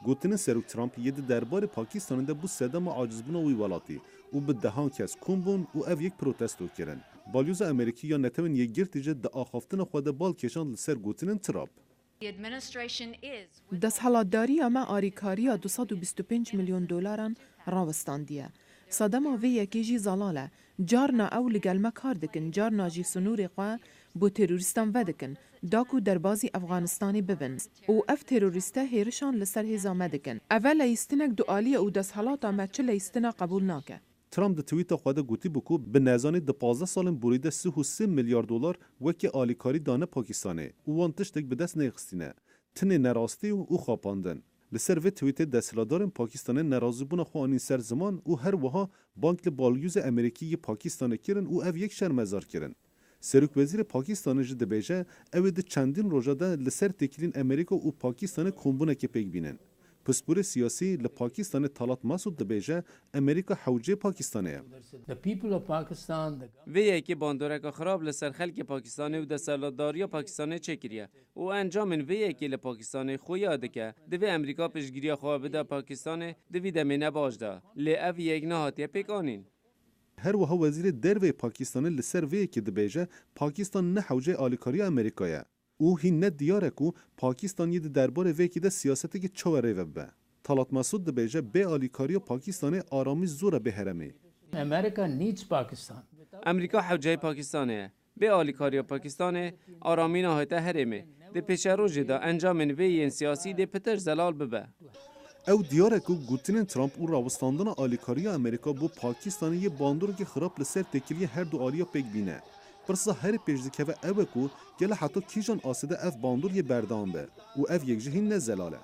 گوتن سروک ترامپ یه دربار پاکستان ده بو سدام عاجز بنا وی ولاتی و به دهان کس کومبون و اف یک پروتستو کرن. بالیوز امریکی یا نتوین یه گرتیجه ده آخافتن خود بال کشان لسر گوتن ترامپ. دستهلاتداری اما آریکاریا 225 میلیون دلاران راوستاندیه. صدما وی یکیجی زلاله جارنا او لگلمه کار دکن جارنا جی سنور خواه بو تروریستان ودکن داکو در بازی افغانستانی ببن او اف تروریسته هیرشان لسر هزامه دکن اول ایستنک دوالی او دستهلاتا مچه ایستنا قبول ناکه. ترامپ ده توییت خود گوتی بکو به نزانی ده 15 سالن بریده 33 میلیارد دلار وکی آلیکاری دانه پاکستانه او وانتش تک به دست نیخستینه تنه نراستی و او خواپاندن لسر و توییت دستلادارن پاکستان نرازی بونه خوانی سر زمان او هر وها بانک بالیوز امریکی پاکستان کرن او او یک شرمزار کرن سروک وزیر پاکستان جده بیجه او ده چندین روژه ده لسر تکلین امریکا و پاکستان کمبونه که پیک بینن پسپور سیاسی لپاکستان طالات مسعود دبیجه امریکا حوجه پاکستانه. وی که باندورک خراب لسر خلک پاکستانی و دستهلاتداری پاکستانی چکریه و انجام وی که لپاکستانی خویاده که دوی امریکا پیشگیری خواه بده پاکستان دوی دمینه باجده لی او یک نهاتیه پیکانین. هر وها وزیر دروی پاکستان لسر وی که دبیجه پاکستان نه حوجه آلیکاری امریکایه. او هین دیاره کو پاکستان یه دربار وکی ده سیاستی که چوره وبه. طالات مسعود دبیجه به آلیکاری پاکستان آرامی زوره به هرمی. امریکا حوجه پاکستانه. به آلیکاری پاکستان آرامی نهایت هرمه. ده پیش روزی ده انجام وی سیاسی ده پتر زلال ببه. او دیاره کو گوتین ترامپ او راوستاندن آلیکاری امریکا بو پاکستان یه باندور که خراب لسر تکیلی هر دو آلیا پیک بینه. پرسا هر پیشدیکه و اوه کو گله حتی کیجان آسده اف باندور یه بردان بر و اف یک جهین نزلاله.